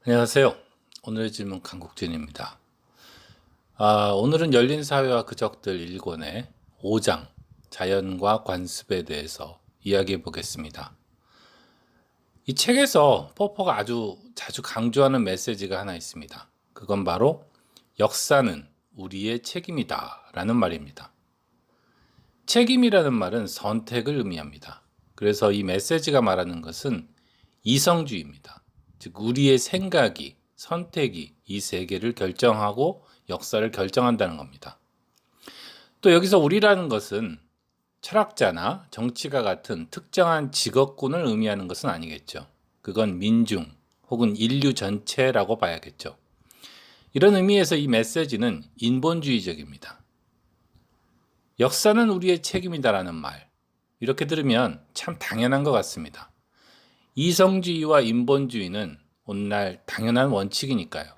안녕하세요. 오늘의 질문 강국진입니다. 오늘은 열린 사회와 그적들 1권의 5장 자연과 관습에 대해서 이야기해 보겠습니다. 이 책에서 포퍼가 아주 자주 강조하는 메시지가 하나 있습니다. 그건 바로 역사는 우리의 책임이다 라는 말입니다. 책임이라는 말은 선택을 의미합니다. 그래서 이 메시지가 말하는 것은 이성주의입니다. 즉 우리의 생각이, 선택이 이 세계를 결정하고 역사를 결정한다는 겁니다. 또 여기서 우리라는 것은 철학자나 정치가 같은 특정한 직업군을 의미하는 것은 아니겠죠. 그건 민중 혹은 인류 전체라고 봐야겠죠. 이런 의미에서 이 메시지는 인본주의적입니다. 역사는 우리의 책임이다라는 말, 이렇게 들으면 참 당연한 것 같습니다. 이성주의와 인본주의는 오늘날 당연한 원칙이니까요.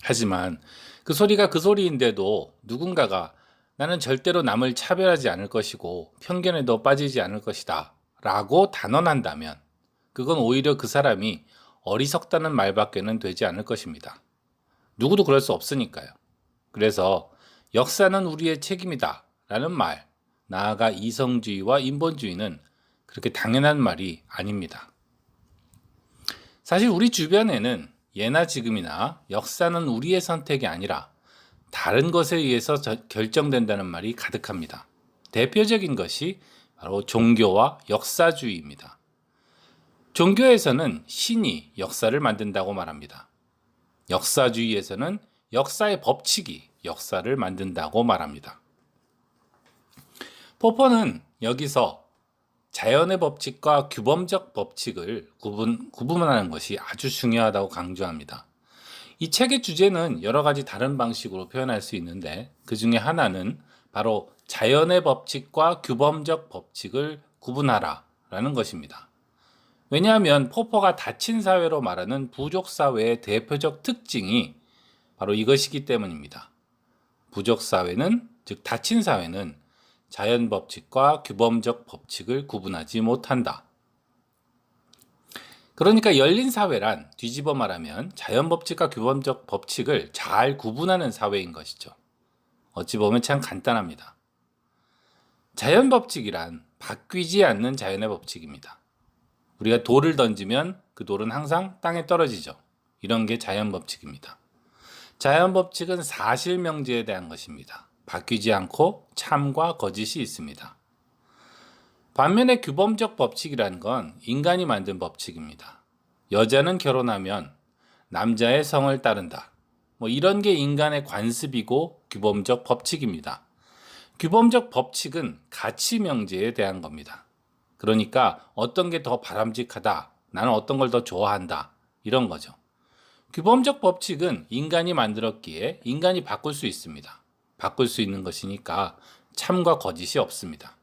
하지만 그 소리가 그 소리인데도 누군가가 나는 절대로 남을 차별하지 않을 것이고 편견에도 빠지지 않을 것이다 라고 단언한다면 그건 오히려 그 사람이 어리석다는 말밖에는 되지 않을 것입니다. 누구도 그럴 수 없으니까요. 그래서 역사는 우리의 책임이다 라는 말, 나아가 이성주의와 인본주의는 그렇게 당연한 말이 아닙니다. 사실 우리 주변에는 예나 지금이나 역사는 우리의 선택이 아니라 다른 것에 의해서 결정된다는 말이 가득합니다. 대표적인 것이 바로 종교와 역사주의입니다. 종교에서는 신이 역사를 만든다고 말합니다. 역사주의에서는 역사의 법칙이 역사를 만든다고 말합니다. 포퍼는 여기서 자연의 법칙과 규범적 법칙을 구분하는 것이 아주 중요하다고 강조합니다. 이 책의 주제는 여러 가지 다른 방식으로 표현할 수 있는데 그 중에 하나는 바로 자연의 법칙과 규범적 법칙을 구분하라 라는 것입니다. 왜냐하면 포퍼가 닫힌 사회로 말하는 부족 사회의 대표적 특징이 바로 이것이기 때문입니다. 부족 사회는, 즉 닫힌 사회는 자연 법칙과 규범적 법칙을 구분하지 못한다. 그러니까 열린 사회란 뒤집어 말하면 자연 법칙과 규범적 법칙을 잘 구분하는 사회인 것이죠. 어찌 보면 참 간단합니다. 자연 법칙이란 바뀌지 않는 자연의 법칙입니다. 우리가 돌을 던지면 그 돌은 항상 땅에 떨어지죠. 이런 게 자연 법칙입니다. 자연 법칙은 사실명제에 대한 것입니다. 바뀌지 않고 참과 거짓이 있습니다. 반면에 규범적 법칙이라는 건 인간이 만든 법칙입니다. 여자는 결혼하면 남자의 성을 따른다. 이런 게 인간의 관습이고 규범적 법칙입니다. 규범적 법칙은 가치 명제에 대한 겁니다. 그러니까 어떤 게 더 바람직하다, 나는 어떤 걸 더 좋아한다, 이런 거죠. 규범적 법칙은 인간이 만들었기에 인간이 바꿀 수 있습니다. 바꿀 수 있는 것이니까 참과 거짓이 없습니다.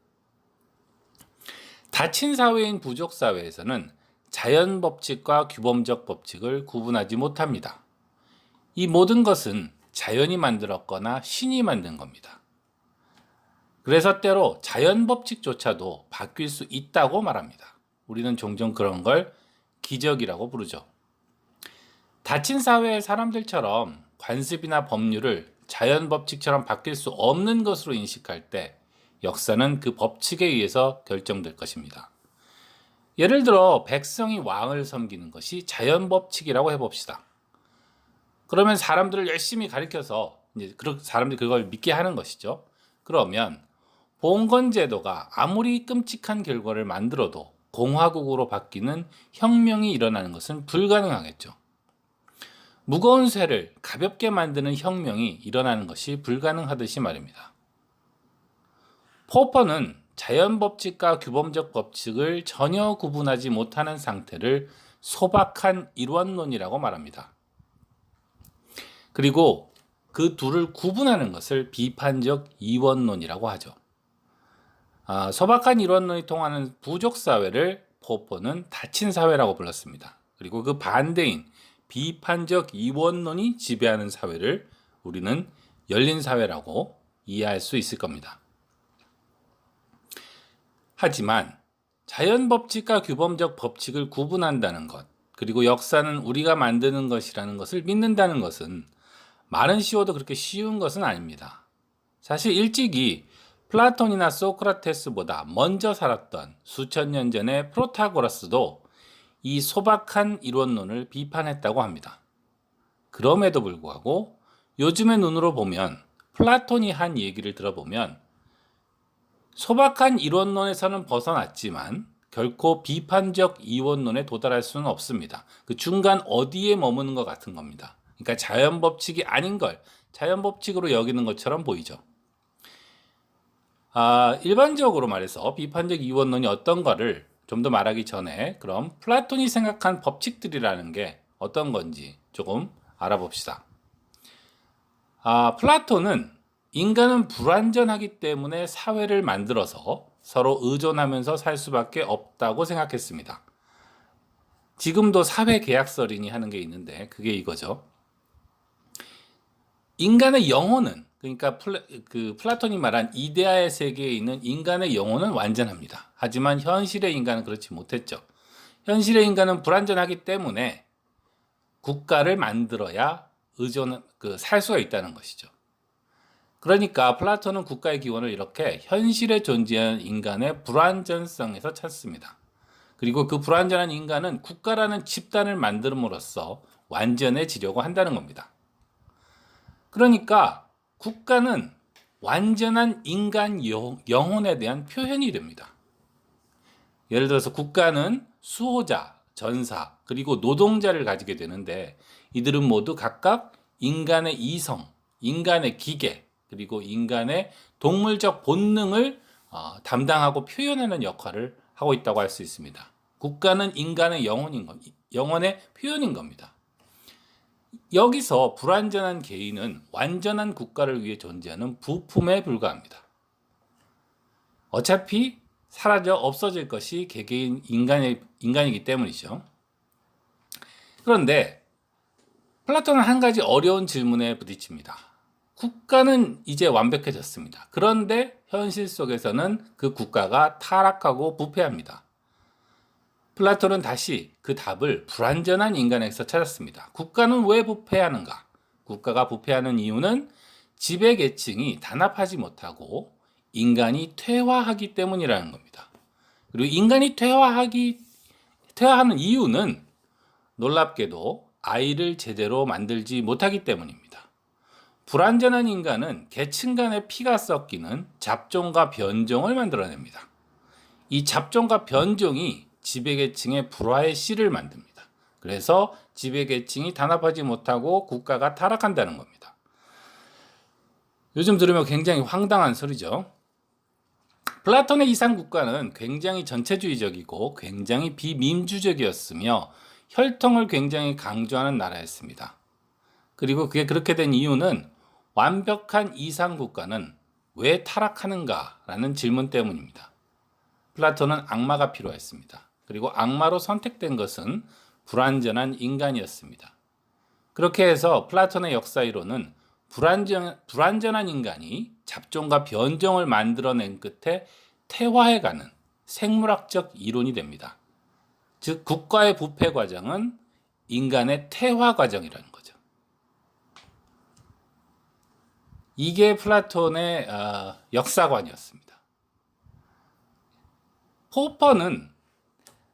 닫힌 사회인 부족 사회에서는 자연 법칙과 규범적 법칙을 구분하지 못합니다. 이 모든 것은 자연이 만들었거나 신이 만든 겁니다. 그래서 때로 자연 법칙조차도 바뀔 수 있다고 말합니다. 우리는 종종 그런 걸 기적이라고 부르죠. 닫힌 사회의 사람들처럼 관습이나 법률을 자연 법칙처럼 바뀔 수 없는 것으로 인식할 때 역사는 그 법칙에 의해서 결정될 것입니다. 예를 들어 백성이 왕을 섬기는 것이 자연 법칙이라고 해봅시다. 그러면 사람들을 열심히 가르쳐서 이제 사람들이 그걸 믿게 하는 것이죠. 그러면 봉건 제도가 아무리 끔찍한 결과를 만들어도 공화국으로 바뀌는 혁명이 일어나는 것은 불가능하겠죠. 무거운 쇠를 가볍게 만드는 혁명이 일어나는 것이 불가능하듯이 말입니다. 포퍼는 자연 법칙과 규범적 법칙을 전혀 구분하지 못하는 상태를 소박한 이원론이라고 말합니다. 그리고 그 둘을 구분하는 것을 비판적 이원론이라고 하죠. 소박한 이원론이 통하는 부족 사회를 포퍼는 닫힌 사회라고 불렀습니다. 그리고 그 반대인 비판적 이원론이 지배하는 사회를 우리는 열린 사회라고 이해할 수 있을 겁니다. 하지만 자연 법칙과 규범적 법칙을 구분한다는 것, 그리고 역사는 우리가 만드는 것이라는 것을 믿는다는 것은 말은 쉬워도 그렇게 쉬운 것은 아닙니다. 사실 일찍이 플라톤이나 소크라테스보다 먼저 살았던 수천 년 전의 프로타고라스도 이 소박한 이론론을 비판했다고 합니다. 그럼에도 불구하고 요즘의 눈으로 보면 플라톤이 한 얘기를 들어보면 소박한 이론론에서는 벗어났지만 결코 비판적 이원론에 도달할 수는 없습니다. 그 중간 어디에 머무는 것 같은 겁니다. 그러니까 자연 법칙이 아닌 걸 자연 법칙으로 여기는 것처럼 보이죠. 일반적으로 말해서 비판적 이원론이 어떤가를 좀 더 말하기 전에 그럼 플라톤이 생각한 법칙들이라는 게 어떤 건지 조금 알아봅시다. 플라톤은 인간은 불완전하기 때문에 사회를 만들어서 서로 의존하면서 살 수밖에 없다고 생각했습니다. 지금도 사회계약설이니 하는 게 있는데 그게 이거죠. 인간의 영혼은 그러니까 플라톤이 말한 이데아의 세계에 있는 인간의 영혼은 완전합니다. 하지만 현실의 인간은 그렇지 못했죠. 현실의 인간은 불완전하기 때문에 국가를 만들어야 살 수가 있다는 것이죠. 그러니까 플라톤은 국가의 기원을 이렇게 현실에 존재하는 인간의 불완전성에서 찾습니다. 그리고 그 불완전한 인간은 국가라는 집단을 만듦으로써 완전해지려고 한다는 겁니다. 그러니까 국가는 완전한 인간 영혼에 대한 표현이 됩니다. 예를 들어서 국가는 수호자, 전사, 그리고 노동자를 가지게 되는데 이들은 모두 각각 인간의 이성, 인간의 기계, 그리고 인간의 동물적 본능을 담당하고 표현하는 역할을 하고 있다고 할 수 있습니다. 국가는 인간의 영혼의 표현인 겁니다. 여기서 불완전한 개인은 완전한 국가를 위해 존재하는 부품에 불과합니다. 어차피 사라져 없어질 것이 개개인 인간이기 때문이죠. 그런데 플라톤은 한 가지 어려운 질문에 부딪힙니다. 국가는 이제 완벽해졌습니다. 그런데 현실 속에서는 그 국가가 타락하고 부패합니다. 플라톤은 다시 그 답을 불완전한 인간에서 찾았습니다. 국가는 왜 부패하는가? 국가가 부패하는 이유는 지배계층이 단합하지 못하고 인간이 퇴화하기 때문이라는 겁니다. 그리고 인간이 퇴화하는 이유는 놀랍게도 아이를 제대로 만들지 못하기 때문입니다. 불완전한 인간은 계층 간의 피가 섞이는 잡종과 변종을 만들어냅니다. 이 잡종과 변종이 지배계층의 불화의 씨를 만듭니다. 그래서 지배계층이 단합하지 못하고 국가가 타락한다는 겁니다. 요즘 들으면 굉장히 황당한 소리죠. 플라톤의 이상국가는 굉장히 전체주의적이고 굉장히 비민주적이었으며 혈통을 굉장히 강조하는 나라였습니다. 그리고 그게 그렇게 된 이유는 완벽한 이상국가는 왜 타락하는가라는 질문 때문입니다. 플라톤은 악마가 필요했습니다. 그리고 악마로 선택된 것은 불완전한 인간이었습니다. 그렇게 해서 플라톤의 역사 이론은 불완전한 인간이 잡종과 변종을 만들어낸 끝에 퇴화해가는 생물학적 이론이 됩니다. 즉 국가의 부패 과정은 인간의 퇴화 과정이라는 거죠. 이게 플라톤의 역사관이었습니다. 포퍼는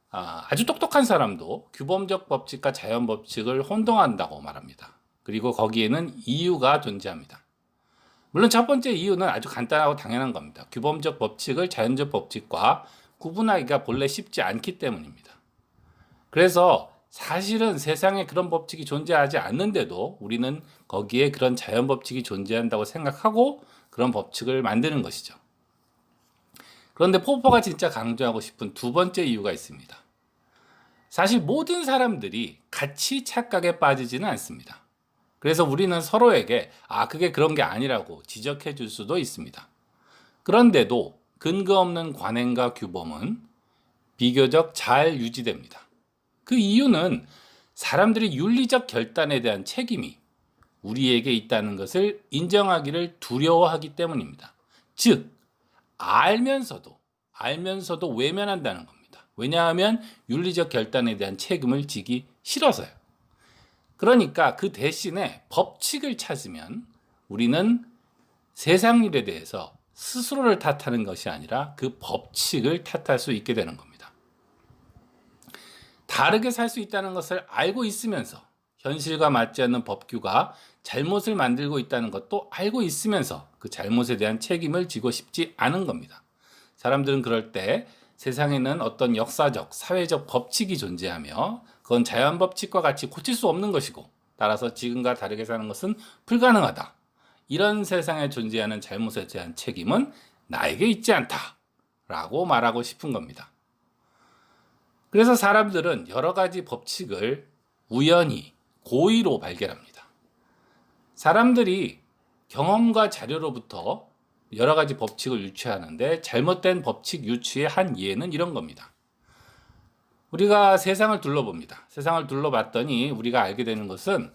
아주 똑똑한 사람도 규범적 법칙과 자연 법칙을 혼동한다고 말합니다. 그리고 거기에는 이유가 존재합니다. 물론 첫 번째 이유는 아주 간단하고 당연한 겁니다. 규범적 법칙을 자연적 법칙과 구분하기가 본래 쉽지 않기 때문입니다. 그래서 사실은 세상에 그런 법칙이 존재하지 않는데도 우리는 거기에 그런 자연 법칙이 존재한다고 생각하고 그런 법칙을 만드는 것이죠. 그런데 포퍼가 진짜 강조하고 싶은 두 번째 이유가 있습니다. 사실 모든 사람들이 같이 착각에 빠지지는 않습니다. 그래서 우리는 서로에게 그게 그런 게 아니라고 지적해 줄 수도 있습니다. 그런데도 근거 없는 관행과 규범은 비교적 잘 유지됩니다. 그 이유는 사람들이 윤리적 결단에 대한 책임이 우리에게 있다는 것을 인정하기를 두려워하기 때문입니다. 즉 알면서도 외면한다는 겁니다. 왜냐하면 윤리적 결단에 대한 책임을 지기 싫어서요. 그러니까 그 대신에 법칙을 찾으면 우리는 세상 일에 대해서 스스로를 탓하는 것이 아니라 그 법칙을 탓할 수 있게 되는 겁니다. 다르게 살 수 있다는 것을 알고 있으면서 현실과 맞지 않는 법규가 잘못을 만들고 있다는 것도 알고 있으면서 그 잘못에 대한 책임을 지고 싶지 않은 겁니다. 사람들은 그럴 때 세상에는 어떤 역사적, 사회적 법칙이 존재하며 그건 자연 법칙과 같이 고칠 수 없는 것이고 따라서 지금과 다르게 사는 것은 불가능하다. 이런 세상에 존재하는 잘못에 대한 책임은 나에게 있지 않다. 라고 말하고 싶은 겁니다. 그래서 사람들은 여러 가지 법칙을 우연히, 고의로 발견합니다. 사람들이 경험과 자료로부터 여러 가지 법칙을 유추하는데 잘못된 법칙 유추의 한 예는 이런 겁니다. 우리가 세상을 둘러봅니다. 세상을 둘러봤더니 우리가 알게 되는 것은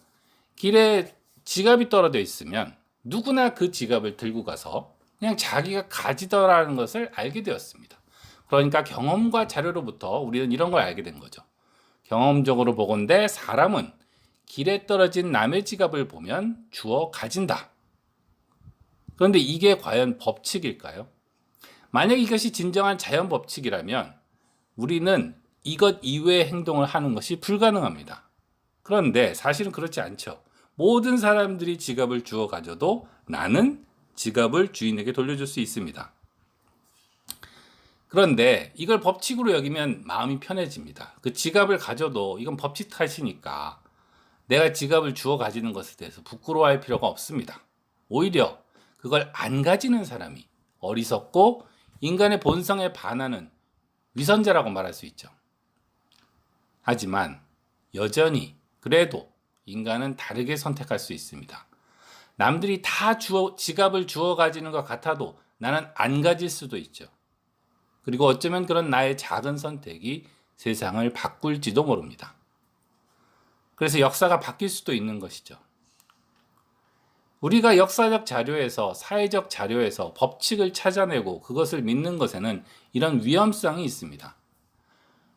길에 지갑이 떨어져 있으면 누구나 그 지갑을 들고 가서 그냥 자기가 가지더라는 것을 알게 되었습니다. 그러니까 경험과 자료로부터 우리는 이런 걸 알게 된 거죠. 경험적으로 보건대 사람은 길에 떨어진 남의 지갑을 보면 주워 가진다. 그런데 이게 과연 법칙일까요? 만약 이것이 진정한 자연 법칙이라면 우리는 이것 이외의 행동을 하는 것이 불가능합니다. 그런데 사실은 그렇지 않죠. 모든 사람들이 지갑을 주워 가져도 나는 지갑을 주인에게 돌려줄 수 있습니다. 그런데 이걸 법칙으로 여기면 마음이 편해집니다. 그 지갑을 가져도 이건 법칙 탓이니까 내가 지갑을 주워 가지는 것에 대해서 부끄러워할 필요가 없습니다. 오히려 그걸 안 가지는 사람이 어리석고 인간의 본성에 반하는 위선자라고 말할 수 있죠. 하지만 여전히 그래도 인간은 다르게 선택할 수 있습니다. 남들이 다 지갑을 주워 가지는 것 같아도 나는 안 가질 수도 있죠. 그리고 어쩌면 그런 나의 작은 선택이 세상을 바꿀지도 모릅니다. 그래서 역사가 바뀔 수도 있는 것이죠. 우리가 역사적 자료에서, 사회적 자료에서 법칙을 찾아내고 그것을 믿는 것에는 이런 위험성이 있습니다.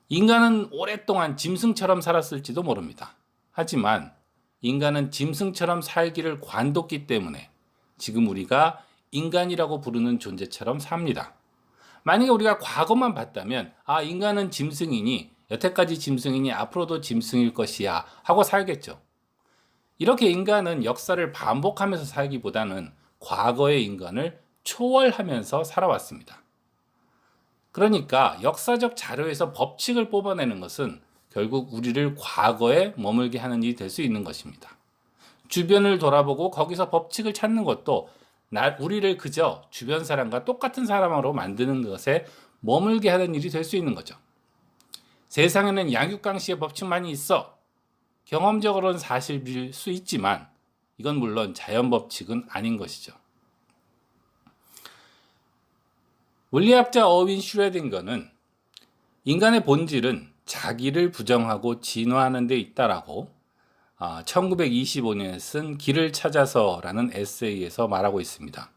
인간은 오랫동안 짐승처럼 살았을지도 모릅니다. 하지만 인간은 짐승처럼 살기를 관뒀기 때문에 지금 우리가 인간이라고 부르는 존재처럼 삽니다. 만약에 우리가 과거만 봤다면 인간은 짐승이니 여태까지 짐승이니 앞으로도 짐승일 것이야 하고 살겠죠. 이렇게 인간은 역사를 반복하면서 살기보다는 과거의 인간을 초월하면서 살아왔습니다. 그러니까 역사적 자료에서 법칙을 뽑아내는 것은 결국 우리를 과거에 머물게 하는 일이 될 수 있는 것입니다. 주변을 돌아보고 거기서 법칙을 찾는 것도 우리를 그저 주변 사람과 똑같은 사람으로 만드는 것에 머물게 하는 일이 될 수 있는 거죠. 세상에는 양육강식의 법칙만이 있어. 경험적으로는 사실일 수 있지만 이건 물론 자연 법칙은 아닌 것이죠. 물리학자 어윈 슈레딩거는 인간의 본질은 자기를 부정하고 진화하는 데 있다라고 1925년에 쓴 길을 찾아서라는 에세이에서 말하고 있습니다.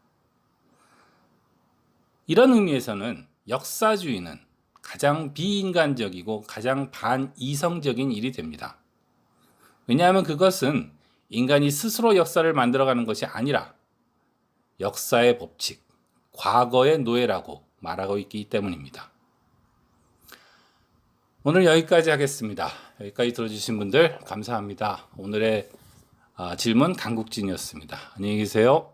이런 의미에서는 역사주의는 가장 비인간적이고 가장 반이성적인 일이 됩니다. 왜냐하면 그것은 인간이 스스로 역사를 만들어가는 것이 아니라 역사의 법칙, 과거의 노예라고 말하고 있기 때문입니다. 오늘 여기까지 하겠습니다. 여기까지 들어주신 분들 감사합니다. 오늘의 질문 강국진이었습니다. 안녕히 계세요.